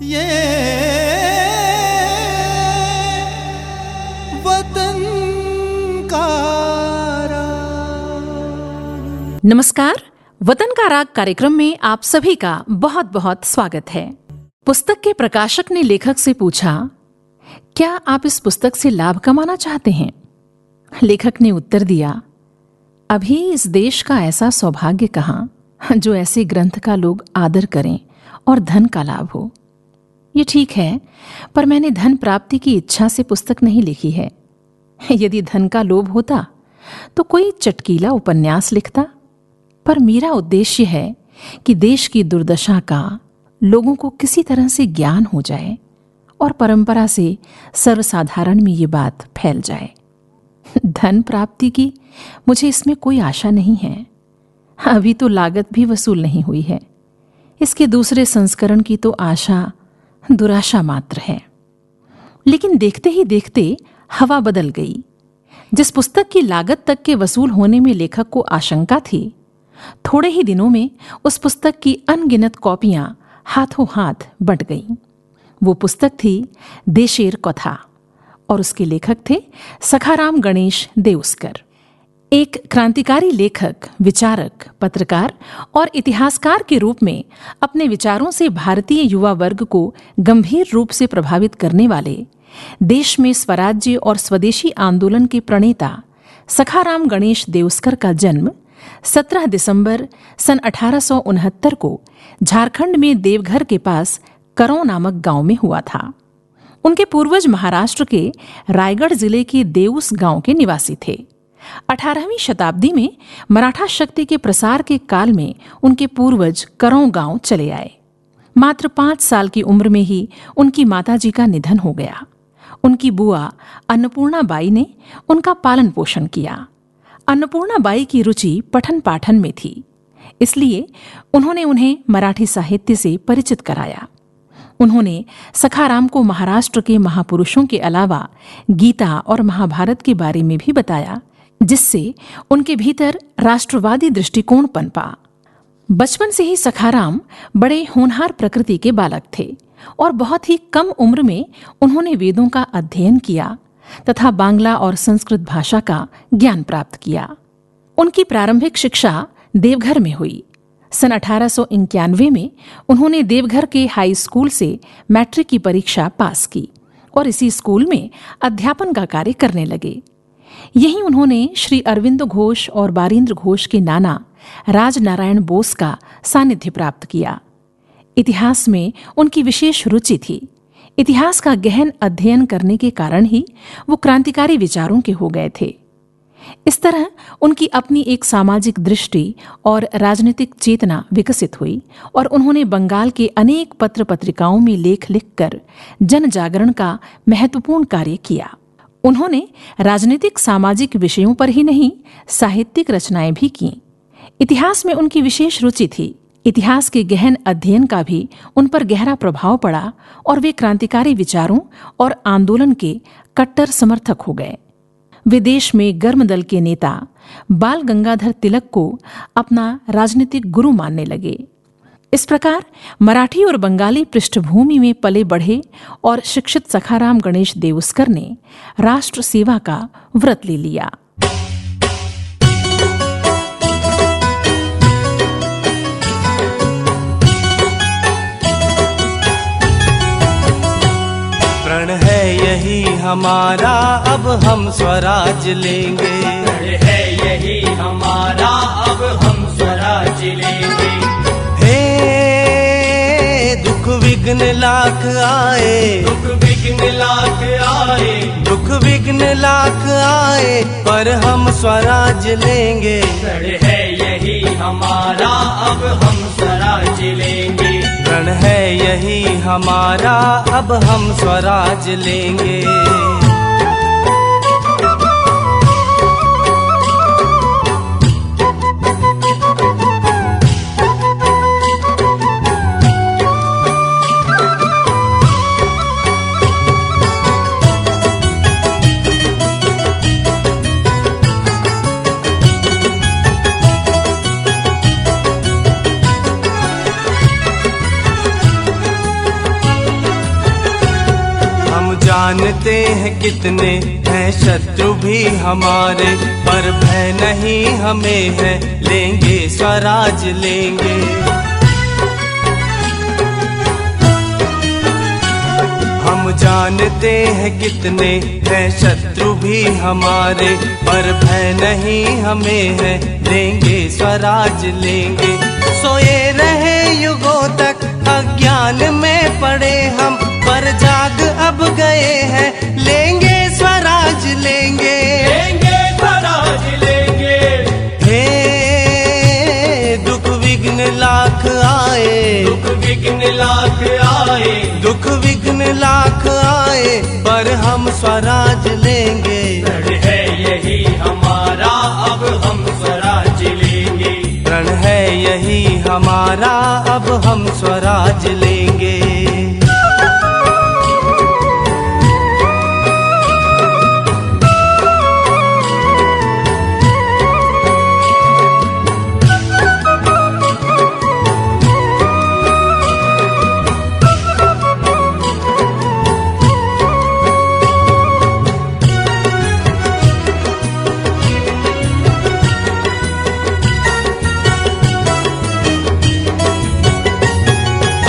ये वतन का राग। नमस्कार, वतन का राग कार्यक्रम में आप सभी का बहुत बहुत स्वागत है। पुस्तक के प्रकाशक ने लेखक से पूछा, क्या आप इस पुस्तक से लाभ कमाना चाहते हैं? लेखक ने उत्तर दिया, अभी इस देश का ऐसा सौभाग्य कहाँ जो ऐसे ग्रंथ का लोग आदर करें और धन का लाभ हो। ये ठीक है, पर मैंने धन प्राप्ति की इच्छा से पुस्तक नहीं लिखी है। यदि धन का लोभ होता तो कोई चटकीला उपन्यास लिखता, पर मेरा उद्देश्य है कि देश की दुर्दशा का लोगों को किसी तरह से ज्ञान हो जाए और परंपरा से सर्वसाधारण में ये बात फैल जाए। धन प्राप्ति की मुझे इसमें कोई आशा नहीं है। अभी तो लागत भी वसूल नहीं हुई है। इसके दूसरे संस्करण की तो आशा दुराशा मात्र है। लेकिन देखते ही देखते हवा बदल गई। जिस पुस्तक की लागत तक के वसूल होने में लेखक को आशंका थी, थोड़े ही दिनों में उस पुस्तक की अनगिनत कॉपियां हाथों हाथ बंट गईं। वो पुस्तक थी देशेर कथा और उसके लेखक थे सखाराम गणेश देउस्कर। एक क्रांतिकारी लेखक, विचारक, पत्रकार और इतिहासकार के रूप में अपने विचारों से भारतीय युवा वर्ग को गंभीर रूप से प्रभावित करने वाले, देश में स्वराज्य और स्वदेशी आंदोलन के प्रणेता सखाराम गणेश देउस्कर का जन्म 17 दिसंबर सन 1869 को झारखंड में देवघर के पास करौं नामक गांव में हुआ था। उनके पूर्वज महाराष्ट्र के रायगढ़ जिले के देउस गांव के निवासी थे। 18वीं शताब्दी में मराठा शक्ति के प्रसार के काल में उनके पूर्वज करौं गांव चले आए। मात्र 5 साल की उम्र में ही उनकी माताजी का निधन हो गया। उनकी बुआ अन्नपूर्णा बाई ने उनका पालन पोषण किया। अन्नपूर्णा बाई की रुचि पठन पाठन में थी, इसलिए उन्होंने उन्हें मराठी साहित्य से परिचित कराया। उन्होंने सखाराम को महाराष्ट्र के महापुरुषों के अलावा गीता और महाभारत के बारे में भी बताया, जिससे उनके भीतर राष्ट्रवादी दृष्टिकोण पनपा। बचपन से ही सखाराम बड़े होनहार प्रकृति के बालक थे और बहुत ही कम उम्र में उन्होंने वेदों का अध्ययन किया तथा बांग्ला और संस्कृत भाषा का ज्ञान प्राप्त किया। उनकी प्रारंभिक शिक्षा देवघर में हुई। सन 1891 में उन्होंने देवघर के हाई स्कूल से मैट्रिक की परीक्षा पास की और इसी स्कूल में अध्यापन का कार्य करने लगे। यहीं उन्होंने श्री अरविंद घोष और बारींद्र घोष के नाना राजनारायण बोस का सानिध्य प्राप्त किया। इतिहास में उनकी विशेष रुचि थी। इतिहास का गहन अध्ययन करने के कारण ही वो क्रांतिकारी विचारों के हो गए थे। इस तरह उनकी अपनी एक सामाजिक दृष्टि और राजनीतिक चेतना विकसित हुई और उन्होंने बंगाल के अनेक पत्र पत्रिकाओं में लेख लिखकर जन जागरण का महत्वपूर्ण कार्य किया। उन्होंने राजनीतिक सामाजिक विषयों पर ही नहीं, साहित्यिक रचनाएं भी कीं। इतिहास में उनकी विशेष रुचि थी। इतिहास के गहन अध्ययन का भी उन पर गहरा प्रभाव पड़ा और वे क्रांतिकारी विचारों और आंदोलन के कट्टर समर्थक हो गए। वे देश में गर्म दल के नेता बाल गंगाधर तिलक को अपना राजनीतिक गुरु मानने लगे। इस प्रकार मराठी और बंगाली पृष्ठभूमि में पले बढ़े और शिक्षित सखाराम गणेश देउस्कर ने राष्ट्र सेवा का व्रत ले लिया। प्रण है यही हमारा, अब हम स्वराज लेंगे। प्रण है यही हमारा, अब हम स्वराज लेंगे। दुख विघ्न लाख आए, दुख विघ्न लाख आए, दुख विघ्न लाख आए, पर हम स्वराज लेंगे। प्रण है यही हमारा, अब हम स्वराज लेंगे। प्रण है यही हमारा, अब हम स्वराज लेंगे। जानते हैं कितने हैं शत्रु भी हमारे, पर भय नहीं हमें है, लेंगे स्वराज लेंगे। हम जानते हैं कितने हैं शत्रु भी हमारे, पर भय नहीं हमें है, लेंगे स्वराज लेंगे। सोए रहे युगों तक अज्ञान में पड़े हम, पर जाग अब गए हैं, लेंगे स्वराज लेंगे। लेंगे स्वराज लेंगे। हे दुख विघ्न लाख आए, दुख विघ्न लाख आए, दुख विघ्न लाख आए, पर हम स्वराज लेंगे। प्रण है यही हमारा, अब हम स्वराज लेंगे। प्रण है यही हमारा, अब हम स्वराज लेंगे।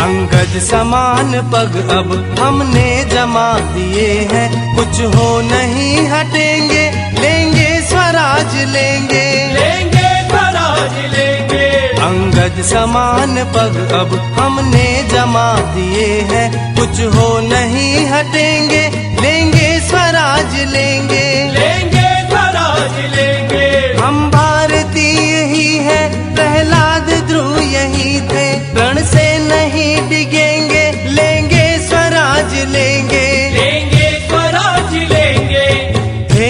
अंगद समान पग अब हमने जमा दिए हैं, कुछ हो नहीं हटेंगे, लेंगे स्वराज लेंगे। लेंगे स्वराज लेंगे। अंगद समान पग अब हमने जमा दिए हैं, कुछ हो नहीं हटेंगे, लेंगे स्वराज लेंगे। लेंगे स्वराज लेंगे। हम भारतीय ही हैं, प्रहलाद ध्रुव यही थे, रण से नहीं डिगेंगे, लेंगे स्वराज लेंगे। लेंगे स्वराज लेंगे। हे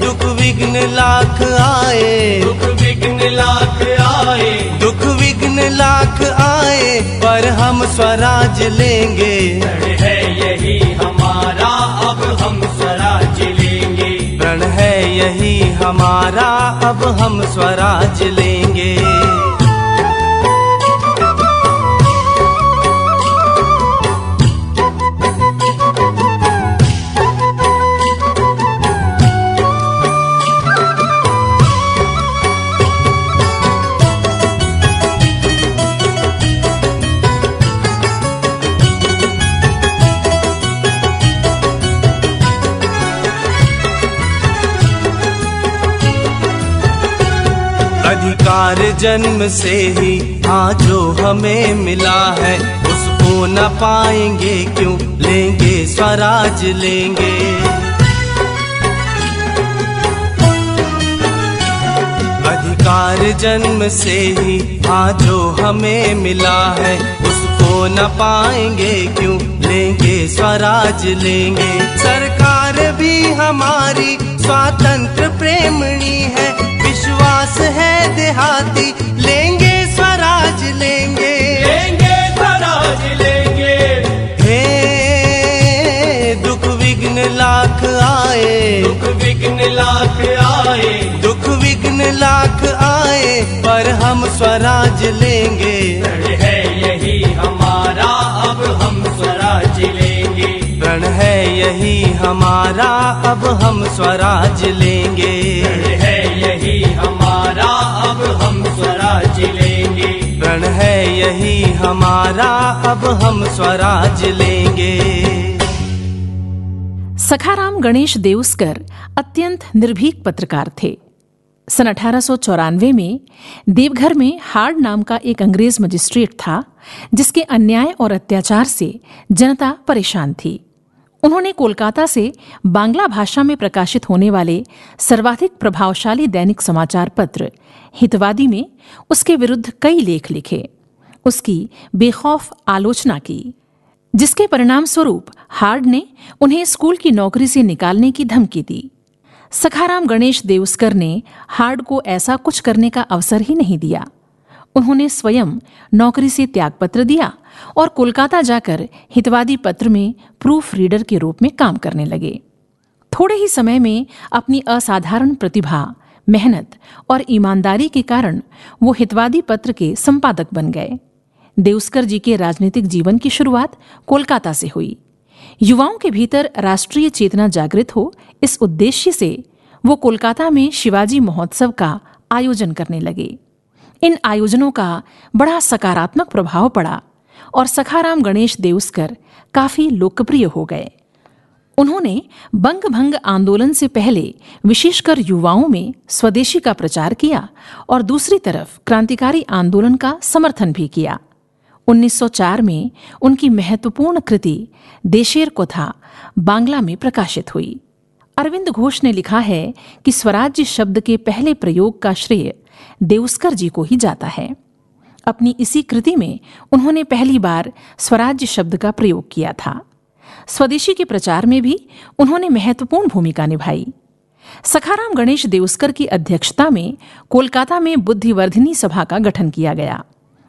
दुख विघ्न लाख आए, दुख विघ्न लाख आए, दुख विघ्न लाख आए, पर हम स्वराज लेंगे। प्रण है यही हमारा, अब हम स्वराज लेंगे। प्रण है यही हमारा, अब हम स्वराज लेंगे। अधिकार जन्म से ही हाँ जो हमें मिला है, उसको न पाएंगे क्यों, लेंगे स्वराज लेंगे। अधिकार जन्म से ही हाँ जो हमें मिला है, उसको न पाएंगे क्यों, लेंगे स्वराज लेंगे। सरकार भी हमारी स्वातंत्र प्रेमणी है, विश्वास है देहाती, लेंगे स्वराज लेंगे। लेंगे स्वराज लेंगे। हे दुख विघ्न लाख आए, दुख विघ्न लाख आए, दुख विघ्न लाख आए, पर हम स्वराज लेंगे। प्रण है यही हमारा, अब हम स्वराज लेंगे। प्रण है यही हमारा, अब हम स्वराज लेंगे। प्रण है यही हमारा, अब हम स्वराज लेंगे। प्रण है यही हमारा, अब हम स्वराज लेंगे। सखाराम गणेश देउस्कर अत्यंत निर्भीक पत्रकार थे। सन 1894 में देवघर में हार्ड नाम का एक अंग्रेज मजिस्ट्रेट था, जिसके अन्याय और अत्याचार से जनता परेशान थी। उन्होंने कोलकाता से बांग्ला भाषा में प्रकाशित होने वाले सर्वाधिक प्रभावशाली दैनिक समाचार पत्र हितवादी में उसके विरुद्ध कई लेख लिखे, उसकी बेखौफ आलोचना की, जिसके परिणाम स्वरूप हार्ड ने उन्हें स्कूल की नौकरी से निकालने की धमकी दी। सखाराम गणेश देउस्कर ने हार्ड को ऐसा कुछ करने का अवसर ही नहीं दिया। उन्होंने स्वयं नौकरी से त्यागपत्र दिया और कोलकाता जाकर हितवादी पत्र में प्रूफ रीडर के रूप में काम करने लगे। थोड़े ही समय में अपनी असाधारण प्रतिभा, मेहनत और ईमानदारी के कारण वो हितवादी पत्र के संपादक बन गए। देउस्कर जी के राजनीतिक जीवन की शुरुआत कोलकाता से हुई। युवाओं के भीतर राष्ट्रीय चेतना जागृत हो, इस उद्देश्य से वो कोलकाता में शिवाजी महोत्सव का आयोजन करने लगे। इन आयोजनों का बड़ा सकारात्मक प्रभाव पड़ा और सखाराम गणेश देउस्कर काफी लोकप्रिय हो गए। उन्होंने बंग भंग आंदोलन से पहले विशेषकर युवाओं में स्वदेशी का प्रचार किया और दूसरी तरफ क्रांतिकारी आंदोलन का समर्थन भी किया। 1904 में उनकी महत्वपूर्ण कृति देशेर कोथा बांग्ला में प्रकाशित हुई। अरविंद घोष ने लिखा है कि स्वराज्य शब्द के पहले प्रयोग का श्रेय देउस्कर जी को ही जाता है। अपनी इसी कृति में उन्होंने पहली बार स्वराज्य शब्द का प्रयोग किया था। स्वदेशी के प्रचार में भी उन्होंने महत्वपूर्ण भूमिका निभाई। सखाराम गणेश देउस्कर की अध्यक्षता में कोलकाता में बुद्धिवर्धिनी सभा का गठन किया गया।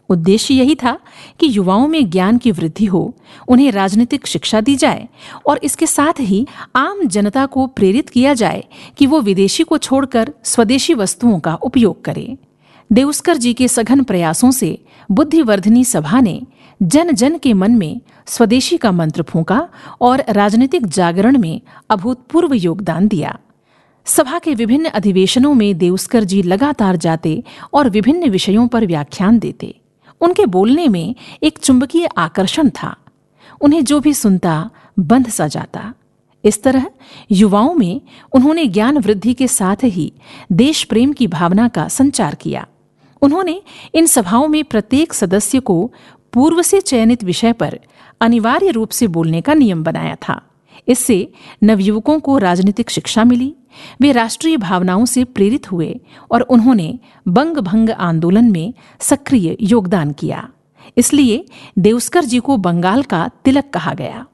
उद्देश्य यही था कि युवाओं में ज्ञान की वृद्धि हो, उन्हें राजनीतिक शिक्षा दी जाए और इसके साथ ही आम जनता को प्रेरित किया जाए कि वो विदेशी को छोड़कर स्वदेशी वस्तुओं का उपयोग करे। देउस्कर जी के सघन प्रयासों से बुद्धिवर्धिनी सभा ने जन जन के मन में स्वदेशी का मंत्र फूंका और राजनीतिक जागरण में अभूतपूर्व योगदान दिया। सभा के विभिन्न अधिवेशनों में देउस्कर जी लगातार जाते और विभिन्न विषयों पर व्याख्यान देते। उनके बोलने में एक चुंबकीय आकर्षण था, उन्हें जो भी सुनता बंध सा जाता। इस तरह युवाओं में उन्होंने ज्ञान वृद्धि के साथ ही देश प्रेम की भावना का संचार किया। उन्होंने इन सभाओं में प्रत्येक सदस्य को पूर्व से चयनित विषय पर अनिवार्य रूप से बोलने का नियम बनाया था। इससे नवयुवकों को राजनीतिक शिक्षा मिली, वे राष्ट्रीय भावनाओं से प्रेरित हुए और उन्होंने बंग भंग आंदोलन में सक्रिय योगदान किया। इसलिए देउस्कर जी को बंगाल का तिलक कहा गया।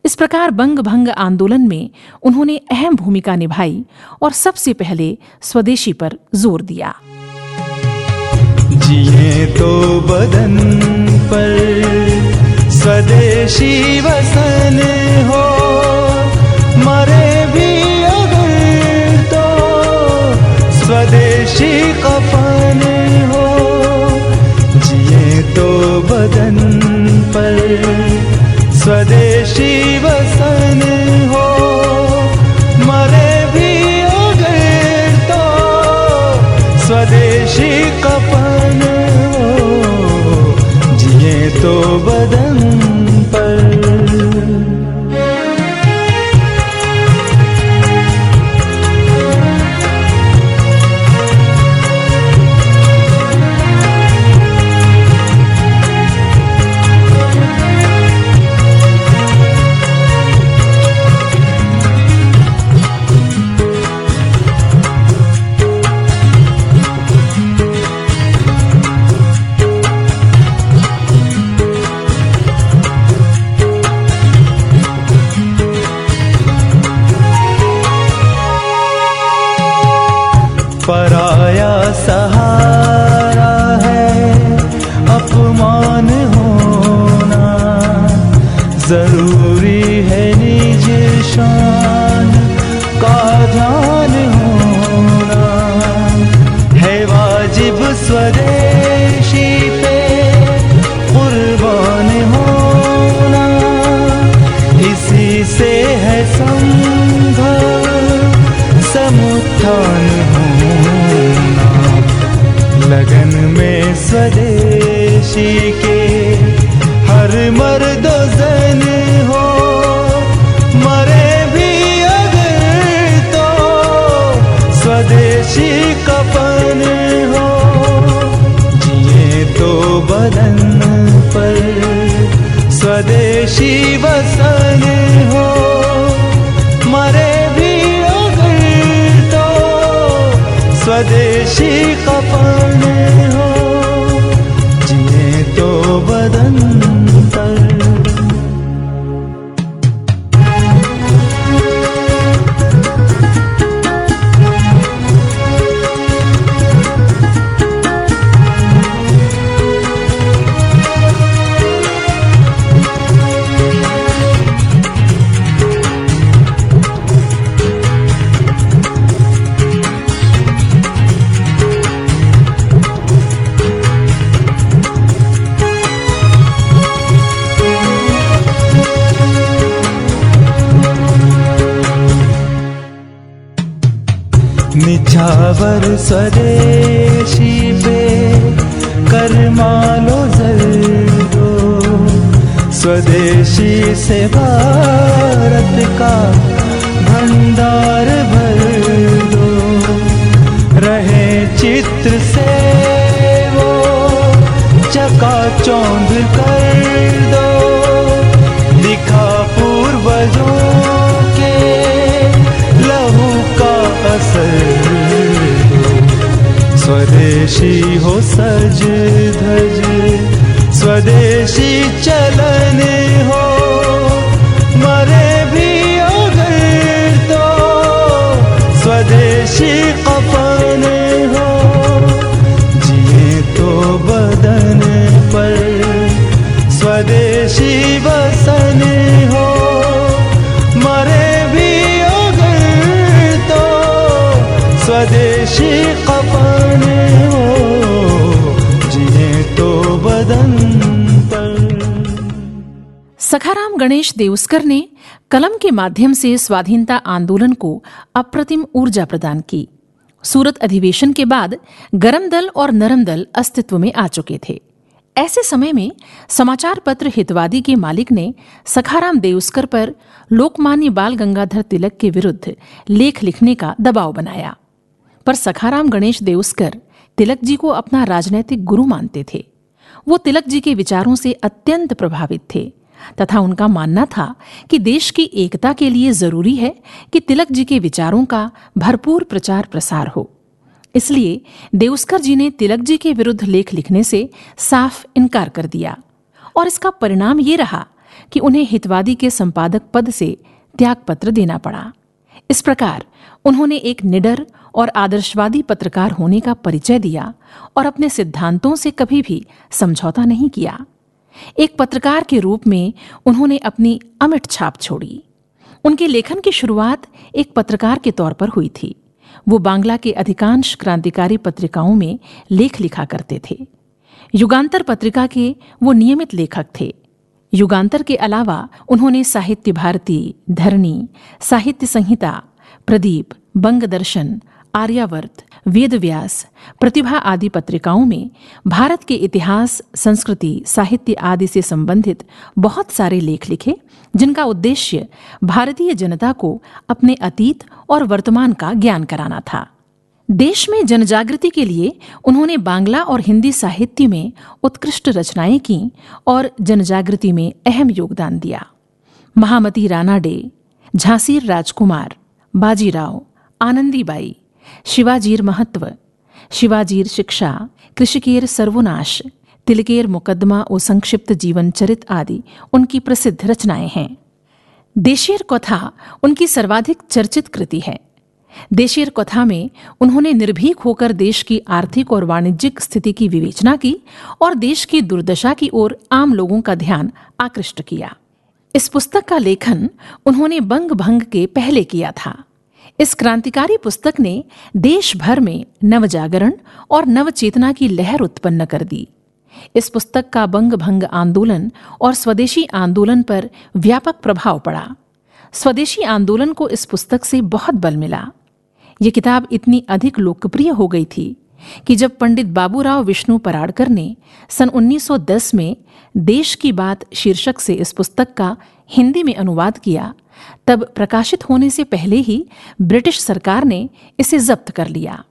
इस प्रकार बंग भंग आंदोलन में उन्होंने अहम भूमिका निभाई और सबसे पहले स्वदेशी पर जोर दिया। जिए तो बदन पर स्वदेशी वसन हो, मरे भी अगर तो स्वदेशी कफन हो। जिए तो बदन पर स्वदेशी वसन हो, मरे भी अगर तो स्वदेशी कफन हो। जिए तो बदन पर। पराया सहारा है अपमान होना, जरूरी है निज शान का ध्यान होना। है वाजिब स्वदेशी पे कुर्बान होना, इसी से है संभव समुत्थान होना। लगन में स्वदेशी के हर मर्द जन हो, मरे भी अगर तो स्वदेशी कफन हो। जिए तो बदन पर स्वदेशी वसन हो, मरे भी स्वदेशी कफन हो। जिए तो बदन पर। निछावर स्वदेशी पे कर मालो जल्दो, स्वदेशी से भारत का भंडार भर दो। रहे चित्र से वो चकाचौंध कर दो, दिखा पूर्वजों के लहू का असर दो। स्वदेशी हो सज धज, स्वदेशी चलन हो, मरे भी अगर तो स्वदेशी कफन हो। जिए तो बदन पर स्वदेशी वसन हो, मरे भी अगर तो स्वदेशी कफन हो। जिए तो बदन पर। सखाराम गणेश देउस्कर ने कलम के माध्यम से स्वाधीनता आंदोलन को अप्रतिम ऊर्जा प्रदान की। सूरत अधिवेशन के बाद गरम दल और नरम दल अस्तित्व में आ चुके थे। ऐसे समय में समाचार पत्र हितवादी के मालिक ने सखाराम देउस्कर पर लोकमान्य बाल गंगाधर तिलक के विरुद्ध लेख लिखने का दबाव बनाया। पर सखाराम गणेश देउस्कर तिलक जी को अपना राजनैतिक गुरु मानते थे। वो तिलक जी के विचारों से अत्यंत प्रभावित थे तथा उनका मानना था कि देश की एकता के लिए जरूरी है कि तिलक जी के विचारों का भरपूर प्रचार प्रसार हो। इसलिए देउस्कर जी ने तिलक जी के विरुद्ध लेख लिखने से साफ इनकार कर दिया और इसका परिणाम ये रहा कि उन्हें हितवादी के संपादक पद से त्यागपत्र देना पड़ा। इस प्रकार उन्होंने एक निडर और आदर्शवादी पत्रकार होने का परिचय दिया और अपने सिद्धांतों से कभी भी समझौता नहीं किया। एक पत्रकार के रूप में उन्होंने अपनी अमिट छाप छोड़ी। उनके लेखन की शुरुआत एक पत्रकार के तौर पर हुई थी। वो बांग्ला के अधिकांश क्रांतिकारी पत्रिकाओं में लेख लिखा करते थे। युगांतर पत्रिका के वो नियमित लेखक थे। युगांतर के अलावा उन्होंने साहित्य भारती, धरणी, साहित्य संहिता, प्रदीप, बंगदर्शन, आर्यावर्त, वेदव्यास, प्रतिभा आदि पत्रिकाओं में भारत के इतिहास, संस्कृति, साहित्य आदि से संबंधित बहुत सारे लेख लिखे, जिनका उद्देश्य भारतीय जनता को अपने अतीत और वर्तमान का ज्ञान कराना था। देश में जनजागृति के लिए उन्होंने बांग्ला और हिंदी साहित्य में उत्कृष्ट रचनाएं की और जनजागृति में अहम योगदान दिया। महामती रानाडे, झांसीर राजकुमार, बाजीराव, आनंदीबाई, शिवाजीर महत्व, शिवाजीर शिक्षा, कृषिकेर सर्वनाश, तिलकेर मुकदमा और संक्षिप्त जीवन चरित आदि उनकी प्रसिद्ध रचनाएं हैं। देशेर कथा उनकी सर्वाधिक चर्चित कृति है। देशेर कथा में उन्होंने निर्भीक होकर देश की आर्थिक और वाणिज्यिक स्थिति की विवेचना की और देश की दुर्दशा की ओर आम लोगों का ध्यान आकृष्ट किया। इस पुस्तक का लेखन उन्होंने बंग भंग के पहले किया था। इस क्रांतिकारी पुस्तक ने देश भर में नवजागरण और नवचेतना की लहर उत्पन्न कर दी। इस पुस्तक का बंग भंग आंदोलन और स्वदेशी आंदोलन पर व्यापक प्रभाव पड़ा। स्वदेशी आंदोलन को इस पुस्तक से बहुत बल मिला। ये किताब इतनी अधिक लोकप्रिय हो गई थी कि जब पंडित बाबूराव विष्णु पराड़कर ने सन 1910 में देश की बात शीर्षक से इस पुस्तक का हिंदी में अनुवाद किया, तब प्रकाशित होने से पहले ही ब्रिटिश सरकार ने इसे जब्त कर लिया।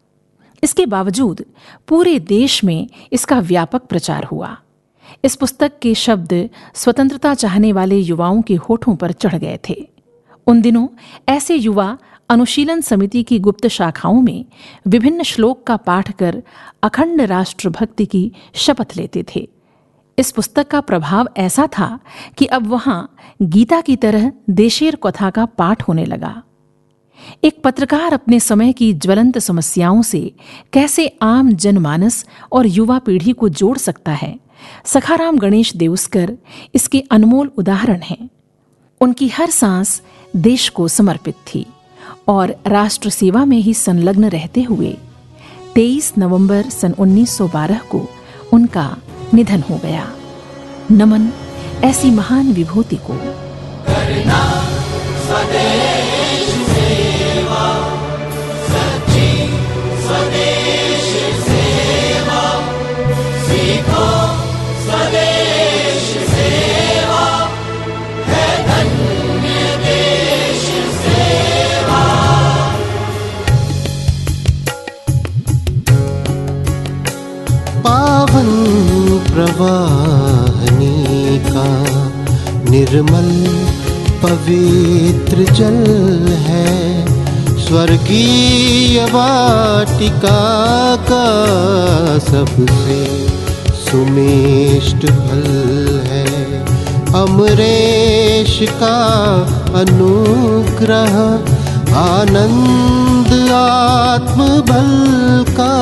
इसके बावजूद पूरे देश में इसका व्यापक प्रचार हुआ। इस पुस्तक के शब्द स्वतंत्रता चाहने वाले युवाओं के होठों पर चढ़ गए थे। उन दिनों ऐसे युवा अनुशीलन समिति की गुप्त शाखाओं में विभिन्न श्लोक का पाठ कर अखंड राष्ट्रभक्ति की शपथ लेते थे। इस पुस्तक का प्रभाव ऐसा था कि अब वहां गीता की तरह देशेर कथा का पाठ होने लगा। एक पत्रकार अपने समय की ज्वलंत समस्याओं से कैसे आम जनमानस और युवा पीढ़ी को जोड़ सकता है, सखाराम गणेश देउस्कर इसके अनमोल उदाहरण हैं। उनकी हर सांस देश को समर्पित थी और राष्ट्र सेवा में ही संलग्न रहते हुए 23 नवंबर सन 1912 को उनका निधन हो गया। नमन ऐसी महान विभूति को। करना स्वदेश सेवा, सच्ची निर्मल पवित्र जल है, स्वर्गीय वाटिका का सबसे सुमिष्ट फल है। अमरेश का अनुग्रह, आनंद आत्मबल का,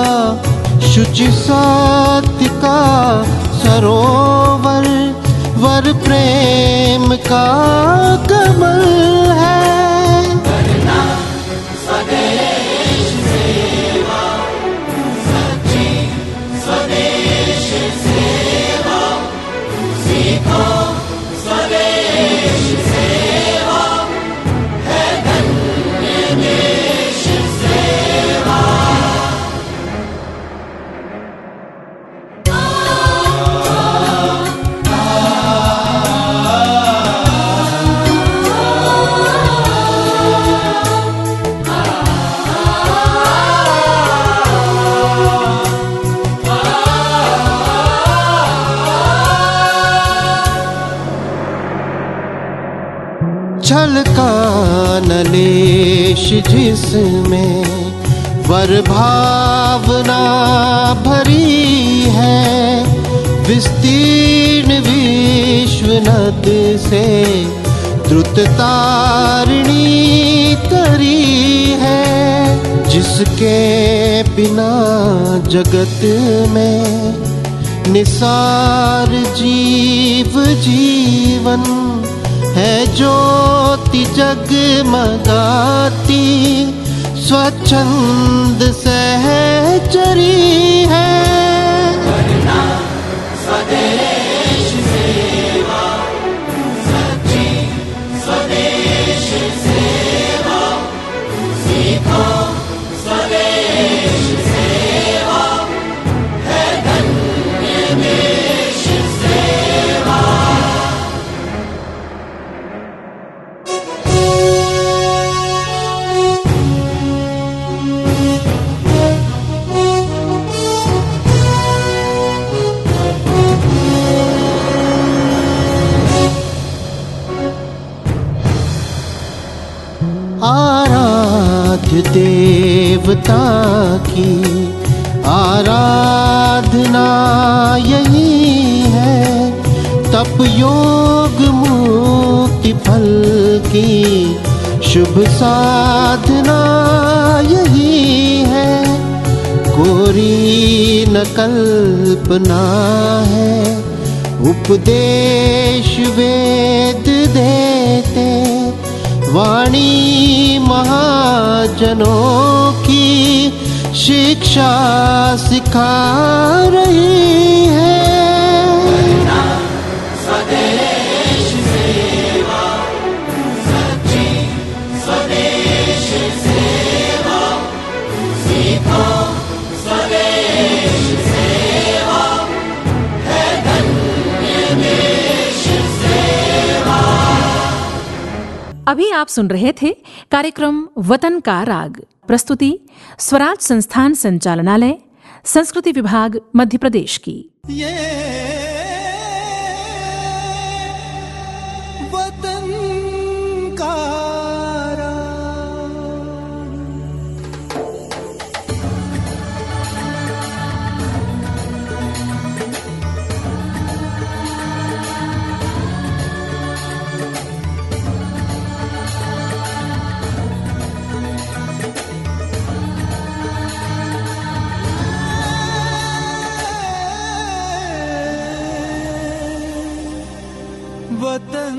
शुचि सत्य का सरोवर, वर प्रेम का कमल है। स्वदेश सेवा, सच्ची स्वदेश सेवा, सीखो स्वदेश सेवा, है धन्य देश सेवा। छलका नलेश जिसमें वर भावना भरी है, विस्तीर्ण विश्व नद से द्रुत तारिणी तरी है। जिसके बिना जगत में निसार जीव जीवन है, ज्योति जगमगाती स्वच्छंद सहचरी है। स्वदेश सेवा, सच्ची स्वदेश सेवा, सीखो स्वदेश सेवा, है धन्य देश सेवा। आराध्य देवता की आराधना यही है, तप योग मुक्ति फल की शुभ साधना यही है। कोरी न कल्पना है, उपदेश वेद देते, वाणी महाजनों की शिक्षा सिखा रही है। स्वदेश सेवा, सच्ची स्वदेश सेवा, सीखो स्वदेश सेवा, है धन्य देश सेवा। अभी आप सुन रहे थे कार्यक्रम वतन का राग, प्रस्तुति स्वराज संस्थान संचालनालय, संस्कृति विभाग, मध्य प्रदेश की। ये वतन का वतन